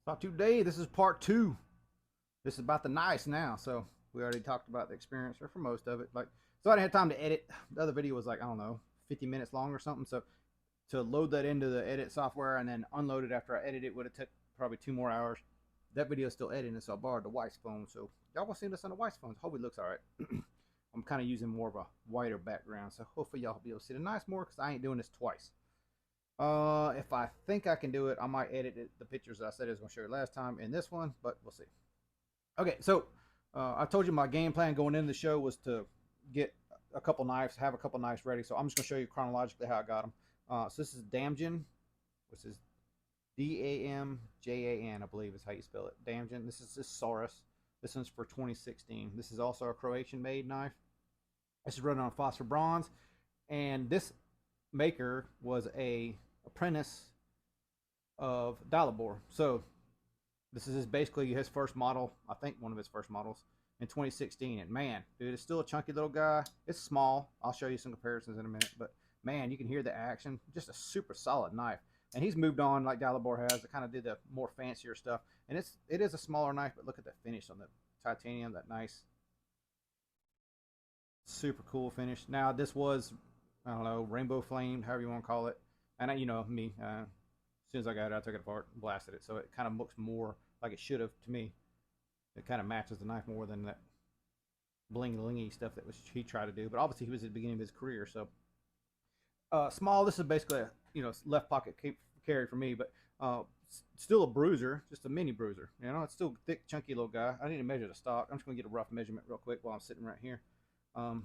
So today, this is part two. This is about the nice now. So we already talked about the experience, or for most of it. So I didn't have time to edit. The other video was like, I don't know, 50 minutes long or something. So to load that into the edit software and then unload it after I edit it would have took probably 2 more hours. That video is still editing, so I borrowed the wife's phone. So y'all will see this on the wife's phone. Hope it looks all right. I'm kind of using more of a whiter background, so hopefully y'all will be able to see the nice more because I ain't doing this twice. If I think I can do it, I might edit the pictures I said I was going to show you last time in this one, but we'll see. Okay, so I told you my game plan going into the show was to get a couple knives, have a couple knives ready. So I'm just going to show you chronologically how I got them. So this is Damjan, which is Damjan, I believe is how you spell it. Damjan. This is Saurus. This one's for 2016. This is also a Croatian-made knife. This is running on phosphor bronze, and this maker was a apprentice of Dalibor. So this is basically his first model, I think one of his first models in 2016. And man, dude, it's still a chunky little guy. It's small. I'll show you some comparisons in a minute, but man, you can hear the action. Just a super solid knife. And he's moved on like Dalibor has to kind of do the more fancier stuff. And it is a smaller knife, but look at the finish on the titanium, that nice, super cool finish. Now this was, I don't know, rainbow flamed, however you want to call it. And you know me, as soon as I got it, I took it apart and blasted it. So it kind of looks more like it should have to me. It kind of matches the knife more than that bling-lingy stuff that he tried to do. But obviously he was at the beginning of his career. So small. This is basically a left pocket carry for me, but still a bruiser, just a mini bruiser. You know, it's still a thick, chunky little guy. I need to measure the stock. I'm just gonna get a rough measurement real quick while I'm sitting right here. So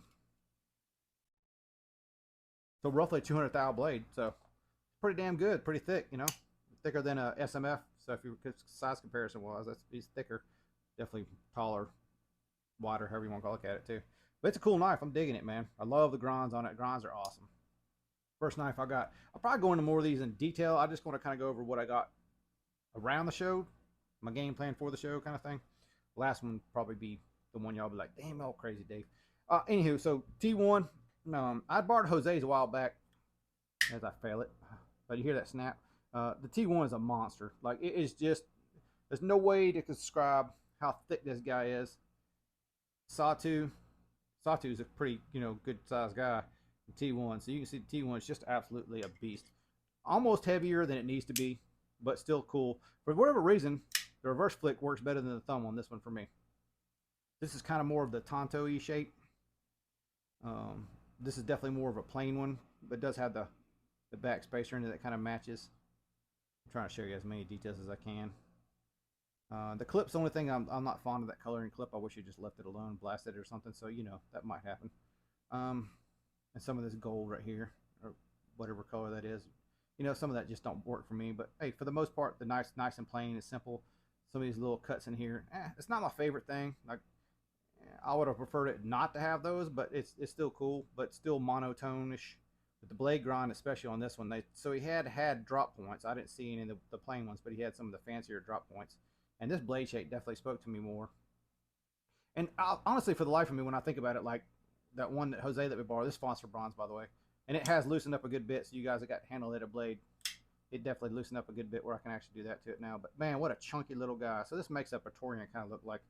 roughly a 200 thou blade. So pretty damn good, pretty thick, you know, thicker than a SMF. So if you size comparison wise, he's thicker, definitely taller, wider, however you want to look at it too. But it's a cool knife. I'm digging it, man. I love the grinds on it. Grinds are awesome. First knife I got. I'll probably go into more of these in detail. I just want to kind of go over what I got around the show, my game plan for the show kind of thing. Last one probably be the one y'all be like, damn, all crazy, Dave. Anywho, so T1. I borrowed Jose's a while back as I fail it. But you hear that snap? The T1 is a monster. Like, it is just, there's no way to describe how thick this guy is. Satu is a pretty, good sized guy. The T1, so you can see the T1 is just absolutely a beast. Almost heavier than it needs to be, but still cool. For whatever reason, the reverse flick works better than the thumb on this one for me. This is kind of more of the Tonto-y shape. This is definitely more of a plain one, but it does have the back spacer in it that kind of matches. I'm trying to show you as many details as I can. The clip's the only thing I'm not fond of, that coloring clip. I wish you just left it alone, blasted it or something, so that might happen. And some of this gold right here, or whatever color that is, some of that just don't work for me. But hey, for the most part, the nice and plain is simple. Some of these little cuts in here, it's not my favorite thing. Like, I would have preferred it not to have those, but it's still cool, but still monotone-ish. With the blade grind, especially on this one, so he had drop points. I didn't see any of the plain ones, but he had some of the fancier drop points. And this blade shape definitely spoke to me more. And honestly, for the life of me, when I think about it, like that one that Jose that we borrowed, this phosphor bronze, by the way, and it has loosened up a good bit. So you guys that got handle-headed blade, it definitely loosened up a good bit where I can actually do that to it now. But man, what a chunky little guy. So this makes a Praetorian kind of look like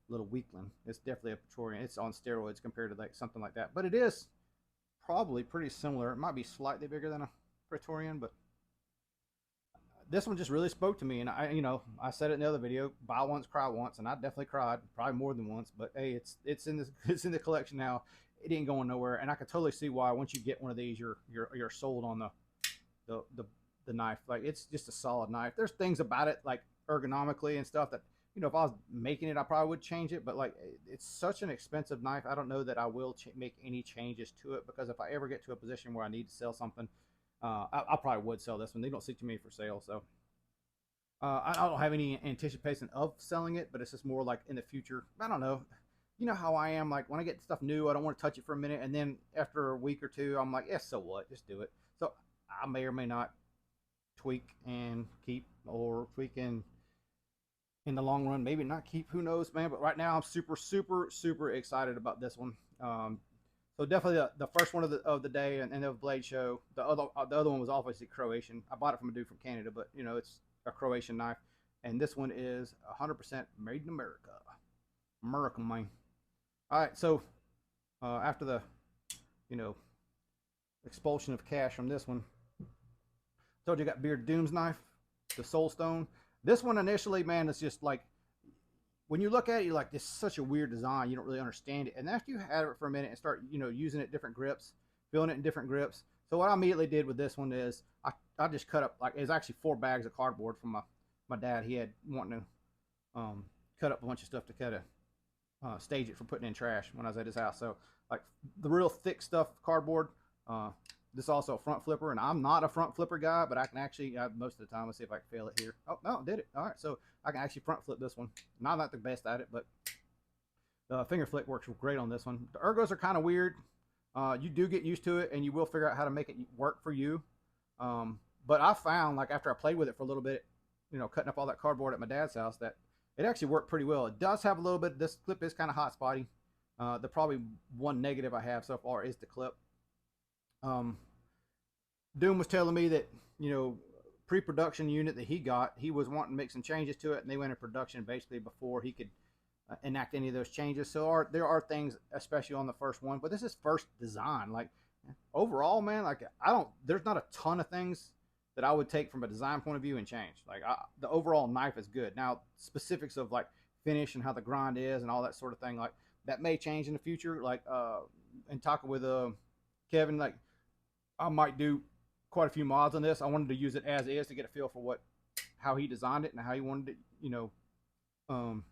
little weakling. It's definitely a Praetorian. It's on steroids compared to like something like that, but it is probably pretty similar. It might be slightly bigger than a Praetorian, but this one just really spoke to me. And I said it in the other video, buy once, cry once, and I definitely cried, probably more than once. But hey, it's in this, it's in the collection now. It ain't going nowhere, and I can totally see why. Once you get one of these, you're sold on the knife. Like, it's just a solid knife. There's things about it like ergonomically and stuff that, if I was making it, I probably would change it. But like, it's such an expensive knife. I don't know that I will make any changes to it, because if I ever get to a position where I need to sell something, I probably would sell this one. They don't see too many for sale, so I don't have any anticipation of selling it. But it's just more like in the future. I don't know. You know how I am. Like, when I get stuff new, I don't want to touch it for a minute, and then after a week or two, I'm like, yeah, so what? Just do it. So I may or may not tweak and keep, or tweak and in the long run maybe not keep, who knows, man. But right now I'm super excited about this one. So definitely the first one of the day, and the blade show. The other one was obviously Croatian. I bought it from a dude from Canada, but it's a Croatian knife. and this one is 100% made in America. American, man. All right, so after the, you know, expulsion of cash from this one, told you I got Beard Doom's knife, the Soul Stone. This one initially, man, it's just like, when you look at it, you're like, this is such a weird design. You don't really understand it. And after you have it for a minute and start, you know, using it different grips, feeling it in different grips. So what I immediately did with this one is I just cut up, like, it was actually 4 bags of cardboard from my dad. He had wanting to cut up a bunch of stuff to kind of stage it for putting in trash when I was at his house. So like the real thick stuff, cardboard. This is also a front flipper, and I'm not a front flipper guy, but I can actually, most of the time, let's see if I can fail it here. Oh, no, did it. All right, so I can actually front flip this one. Not the best at it, but the finger flick works great on this one. The ergos are kind of weird. You do get used to it, and you will figure out how to make it work for you. But I found, like, after I played with it for a little bit, you know, cutting up all that cardboard at my dad's house, that it actually worked pretty well. It does have a little bit, this clip is kind of hot spotty. The probably one negative I have so far is the clip. Doom was telling me that, you know, pre-production unit that he got, he was wanting to make some changes to it, and they went in production basically before he could enact any of those changes. So there are things, especially on the first one, but this is first design. Like, overall, man, like, there's not a ton of things that I would take from a design point of view and change. Like, the overall knife is good. Now, specifics of like finish and how the grind is and all that sort of thing, like, that may change in the future. Like, and talking with Kevin, like, I might do quite a few mods on this. I wanted to use it as is to get a feel for how he designed it and how he wanted it, you know,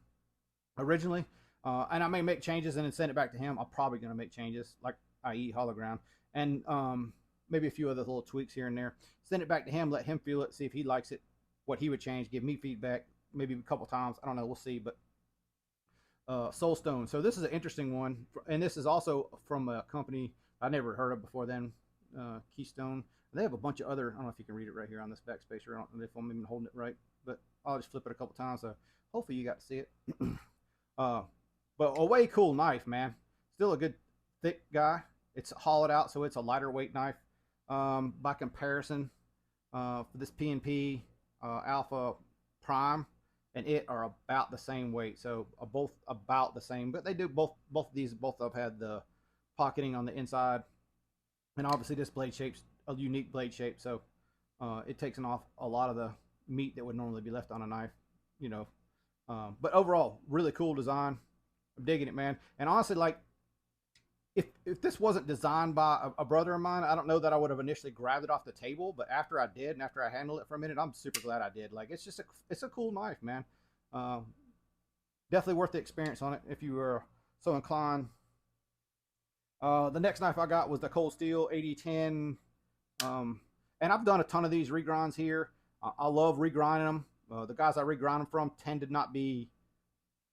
originally. And I may make changes and then send it back to him. I'm probably going to make changes, like, i.e. hologram, and maybe a few other little tweaks here and there. Send it back to him, let him feel it, see if he likes it, what he would change, give me feedback, maybe a couple times. I don't know, we'll see. But Soul Stone. So this is an interesting one, and this is also from a company I never heard of before then, Keystone. They have a bunch of other, I don't know if you can read it right here on this backspacer. I don't know if I'm even holding it right, but I'll just flip it a couple times. So hopefully you got to see it. But a way cool knife, man. Still a good thick guy. It's hollowed out, so it's a lighter weight knife. By comparison, for this P&P Alpha Prime and it are about the same weight. So both about the same, but they do both of these, both of them had the pocketing on the inside. And obviously this blade shape's a unique blade shape, so it takes off a lot of the meat that would normally be left on a knife, you know. But overall, really cool design. I'm digging it, man. And honestly, like, if this wasn't designed by a brother of mine, I don't know that I would have initially grabbed it off the table. But after I did, and after I handled it for a minute, I'm super glad I did. Like, it's just it's a cool knife, man. Definitely worth the experience on it if you were so inclined. The next knife I got was the Cold Steel 8010. And I've done a ton of these regrinds here. I love regrinding them. The guys I regrind them from tend to not be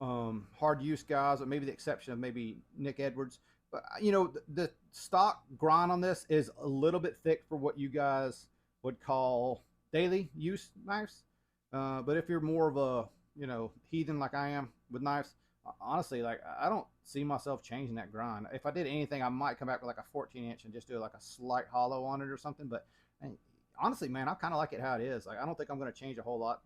hard use guys, or maybe the exception of maybe Nick Edwards. But, you know, the stock grind on this is a little bit thick for what you guys would call daily use knives. But if you're more of a, you know, heathen like I am with knives, honestly, like, I don't see myself changing that grind. If I did anything, I might come back with like a 14-inch and just do like a slight hollow on it or something. But honestly, man, I kind of like it how it is. Like, I don't think I'm going to change a whole lot.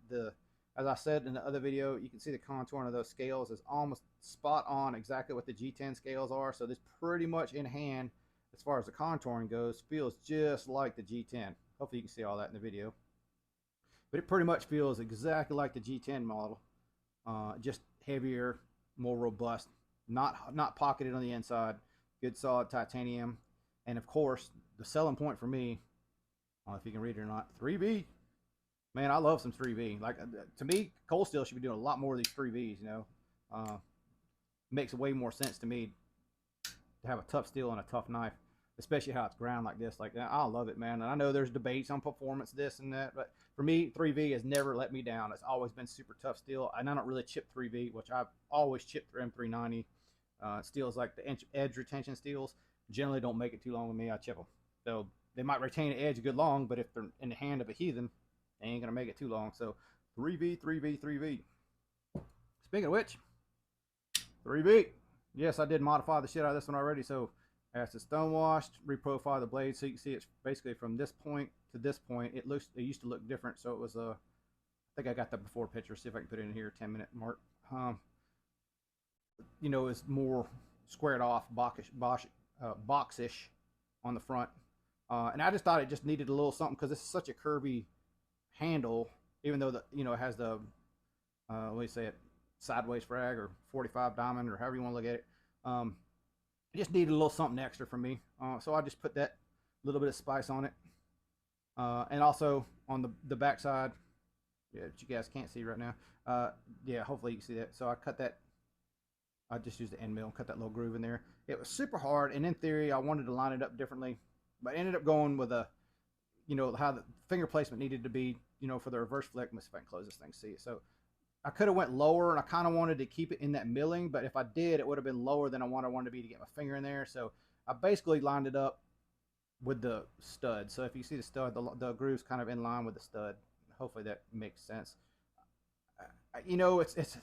As I said in the other video, you can see the contouring of those scales is almost spot on exactly what the G10 scales are. So this pretty much in hand, as far as the contouring goes, feels just like the G10. Hopefully you can see all that in the video. But it pretty much feels exactly like the G10 model. Just heavier, more robust, not pocketed on the inside, good solid titanium. And of course, the selling point for me, I don't know if you can read it or not, 3V. Man, I love some 3V. Like, to me, Cold Steel should be doing a lot more of these 3Vs, you know. Makes way more sense to me to have a tough steel and a tough knife, especially how it's ground like this. Like, I love it, man. And I know there's debates on performance, this and that, but for me, 3V has never let me down. It's always been super tough steel, and I don't really chip 3V, which I've always chipped through M390. Steels like the edge retention steels generally don't make it too long with me. I chip them. So they might retain the edge good long, but if they're in the hand of a heathen, they ain't gonna make it too long. So 3V, 3V, 3V. Speaking of which, 3V. Yes, I did modify the shit out of this one already. So as it's stone washed, reprofile the blade so you can see it's basically from this point to this point. It used to look different. So it was I think I got the before picture. See if I can put it in here. 10-minute mark. You know, it's more squared off, boxish on the front. And I just thought it just needed a little something because this is such a curvy handle. Even though it has the what do you say it, sideways frag or 45 diamond or however you want to look at it. It just needed a little something extra for me. So I just put that little bit of spice on it. And also on the back side, yeah, that you guys can't see right now. Yeah, hopefully you can see that. So I cut that. I just used the end mill and cut that little groove in there. It was super hard, and in theory, I wanted to line it up differently, but I ended up going with how the finger placement needed to be, for the reverse flick. Let's see if I can close this thing, see it. So I could have went lower, and I kind of wanted to keep it in that milling, but if I did, it would have been lower than I wanted to be to get my finger in there. So I basically lined it up with the stud. So if you see the stud, the groove's kind of in line with the stud. Hopefully that makes sense. It's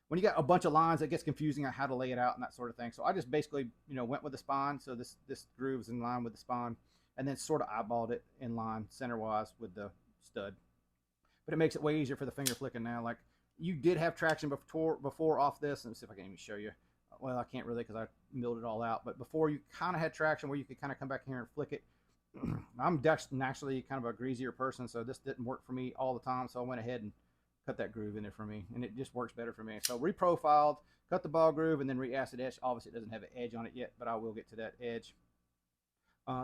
when you got a bunch of lines, it gets confusing on how to lay it out and that sort of thing. So I just basically, went with the spine. So this groove is in line with the spine, and then sort of eyeballed it in line center-wise with the stud. But it makes it way easier for the finger flicking now. Like, you did have traction before off this. Let me see if I can even show you. Well, I can't really because I milled it all out. But before, you kind of had traction where you could kind of come back here and flick it. I'm naturally kind of a greasier person, so this didn't work for me all the time. So I went ahead and cut that groove in there for me, and it just works better for me. So reprofiled, cut the ball groove, and then re-acid etched. Obviously, it doesn't have an edge on it yet, but I will get to that edge.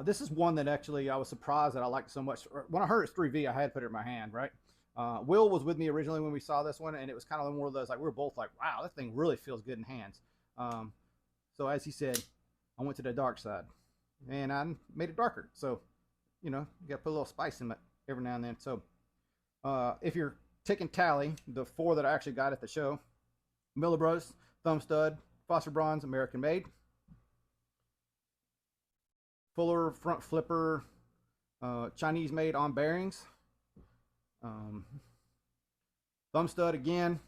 This is one that actually I was surprised that I liked so much. When I heard it's 3V, I had to put it in my hand, right? Will was with me originally when we saw this one, and it was kind of one of those, like, we were both like, wow, that thing really feels good in hands. So as he said, I went to the dark side, and I made it darker. So, you got to put a little spice in it every now and then. So if you're taking tally, the 4 that I actually got at the show: Miller Bros, Thumb Stud, Phosphor Bronze, American Made, Fuller Front Flipper, Chinese made on bearings, Thumb Stud again,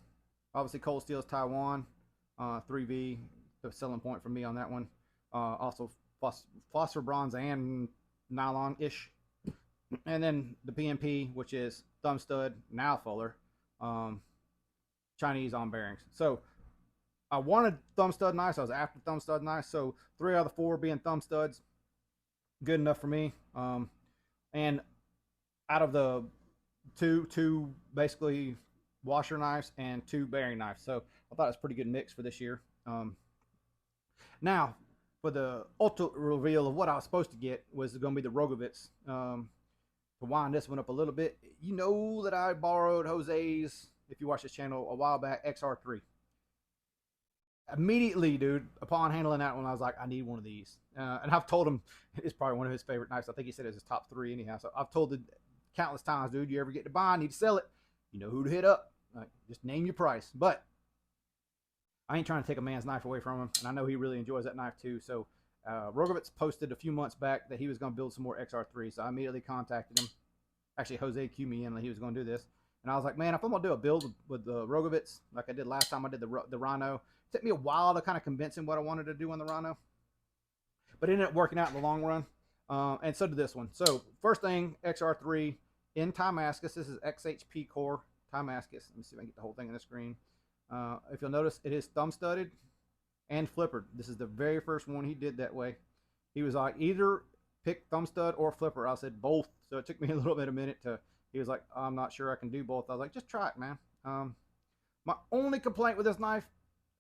obviously Cold Steel's Taiwan, 3V, the selling point for me on that one. Also Phosphor Bronze and nylon-ish. And then the PMP, which is Thumb Stud, now Fuller, Chinese on bearings. So I wanted Thumb Stud nice. I was after Thumb Stud nice. So 3 out of the 4 being Thumb Studs, good enough for me. And out of the two basically washer knives and 2 bearing knives. So I thought it was a pretty good mix for this year. Now, for the ultimate reveal of what I was supposed to get was going to be the Rogovitz. To wind this one up a little bit, you know that I borrowed Jose's, if you watch this channel, a while back, XR3. Immediately, dude, upon handling that one, I was like, I need one of these. And I've told him it's probably one of his favorite knives. I think he said it was his top 3 anyhow. So I've told it countless times, dude, you ever get to buy, need to sell it, you know who to hit up. Like, just name your price. But I ain't trying to take a man's knife away from him, and I know he really enjoys that knife too. So Rogovitz posted a few months back that he was going to build some more XR3, so I immediately contacted him. Actually, Jose cued me in that he was going to do this, and I was like, man, if I'm going to do a build with the Rogovitz like I did last time I did the Rhino, it took me a while to kind of convince him what I wanted to do on the Rhino, but it ended up working out in the long run, and so did this one. So first thing, XR3 in Timascus. This is XHP Core Timascus. Let me see if I can get the whole thing on the screen. If you'll notice, it is thumb studded and flippered. This is the very first one he did that way. He was like, either pick thumb stud or flipper. I said both. So it took me a minute to, he was like, I'm not sure I can do both. I was like, just try it, man. My only complaint with this knife,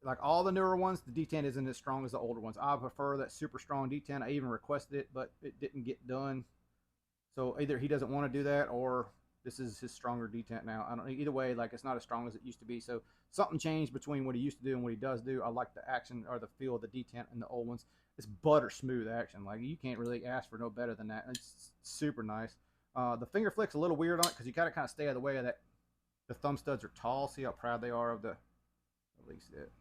like all the newer ones, the D10 isn't as strong as the older ones. I prefer that super strong D10. I even requested it, but it didn't get done. So either he doesn't want to do that, or this is his stronger D10 now. I don't, either way, like, it's not as strong as it used to be. So something changed between what he used to do and what he does do. I like the action or the feel of the D10 and the old ones. It's butter smooth action. Like, you can't really ask for no better than that. It's super nice. The finger flick's a little weird on it because you gotta kind of stay out of the way of that. The thumb studs are tall. See how proud they are of the, at least it.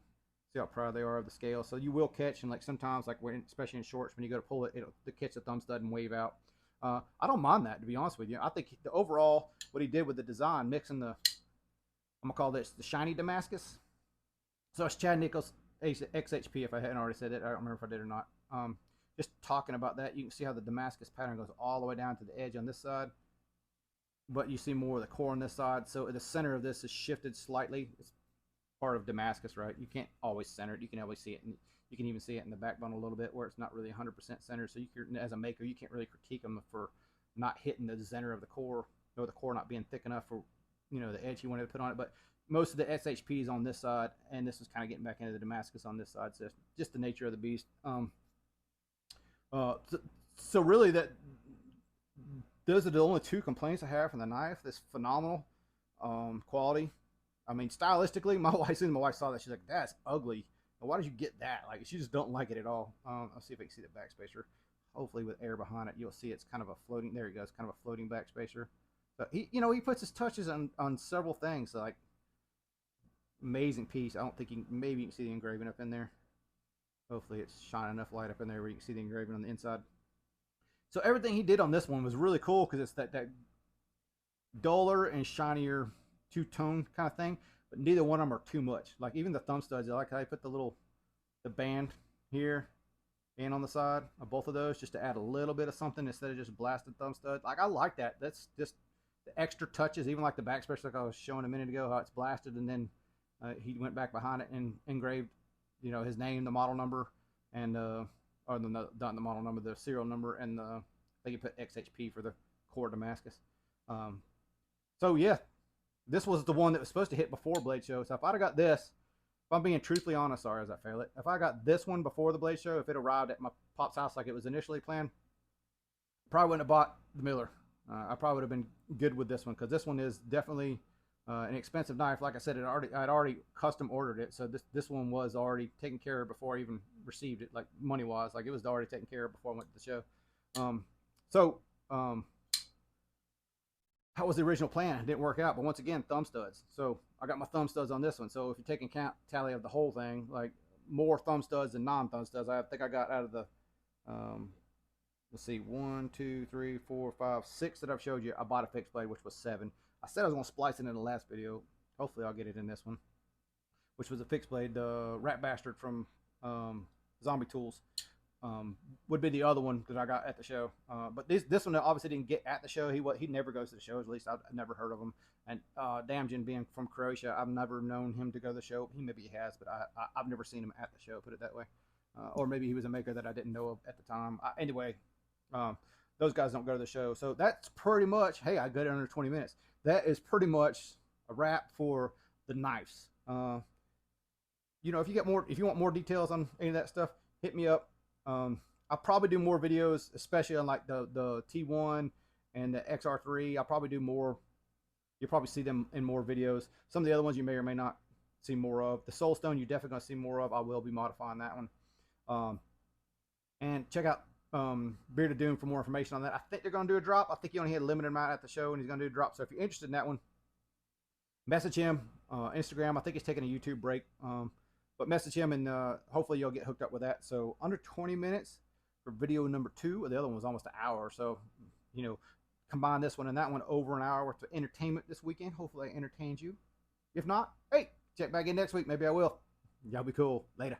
See how proud they are of the scale. So you will catch, and like sometimes, like when, especially in shorts, when you go to pull it, it'll catch the thumb stud and wave out. I don't mind that, to be honest with you. I think the overall, what he did with the design, mixing the, I'm gonna call this the shiny Damascus. So it's Chad Nichols XHP, if I hadn't already said it. I don't remember if I did or not. Just talking about that, you can see how the Damascus pattern goes all the way down to the edge on this side. but you see more of the core on this side. So the center of this is shifted slightly. It's part of Damascus, right? You can't always center it. You can always see it, and you can even see it in the backbone a little bit where it's not really 100% centered. So you can, as a maker, you can't really critique them for not hitting the center of the core, or the core not being thick enough for, you know, the edge you wanted to put on it. But most of the SHP is on this side, and this is kind of getting back into the Damascus on this side. So it's just the nature of the beast. So really, those are the only two complaints I have from the knife. This phenomenal quality. I mean, stylistically, my wife saw that. She's like, "That's ugly. Why did you get that?" Like, she just don't like it at all. I'll see if I can see the backspacer. Hopefully, with air behind it, you'll see it's kind of a floating. There he goes, kind of a floating backspacer. So he puts his touches on several things. Like, amazing piece. I don't think maybe you can see the engraving up in there. Hopefully, it's shining enough light up in there where you can see the engraving on the inside. So everything he did on this one was really cool because it's that duller and shinier two-tone kind of thing, but neither one of them are too much. Like even the thumb studs, I like how I put the band here and on the side of both of those just to add a little bit of something instead of just blasted thumb stud. Like I like that. That's just the extra touches, even like the backspacer like I was showing a minute ago, how it's blasted and then he went back behind it and engraved, you know, his name, the model number, and or not the model number, the serial number, and I think you put XHP for the core Damascus. So yeah, this was the one that was supposed to hit before Blade Show. So if I'd have got this, if I'm being truthfully honest, sorry as I fail it, if I got this one before the Blade Show, if it arrived at my pop's house like it was initially planned, probably wouldn't have bought the Miller. I probably would have been good with this one because this one is definitely an expensive knife. Like I said, I'd already custom ordered it, so this one was already taken care of before I even received it, like money wise. Like it was already taken care of before I went to the show. That was the original plan. It didn't work out, but once again, thumb studs. So I got my thumb studs on this one. So if you're taking tally of the whole thing, like more thumb studs than non-thumb studs, I think I got out of the let's see, 1, 2, 3, 4, 5, 6 that I've showed you. I bought a fixed blade, which was 7. I said I was going to splice it in the last video. Hopefully I'll get it in this one, which was a fixed blade. The Rat Bastard from Zombie Tools would be the other one that I got at the show. But this one obviously didn't get at the show. He never goes to the shows. At least I've never heard of him. And Damjan being from Croatia, I've never known him to go to the show. Maybe he has, but I've never seen him at the show, put it that way. Or maybe he was a maker that I didn't know of at the time. Anyway, those guys don't go to the show. So that's pretty much, hey, I got it under 20 minutes. That is pretty much a wrap for the knives. You know, if you want more details on any of that stuff, hit me up. I'll probably do more videos, especially on like the T1 and the XR3. I'll probably do more. You'll probably see them in more videos. Some of the other ones you may or may not see more of. The Soulstone you're definitely going to see more of. I will be modifying that one. And check out Bearded Doom for more information on that. I think they're going to do a drop. I think he only had a limited amount at the show, and he's going to do a drop. So if you're interested in that one, message him. Instagram. I think he's taking a YouTube break. But message him, and hopefully you'll get hooked up with that. So under 20 minutes for video number 2. The other one was almost an hour. So, you know, combine this one and that one, over an hour worth of entertainment this weekend. Hopefully I entertained you. If not, hey, check back in next week. Maybe I will. Y'all be cool. Later.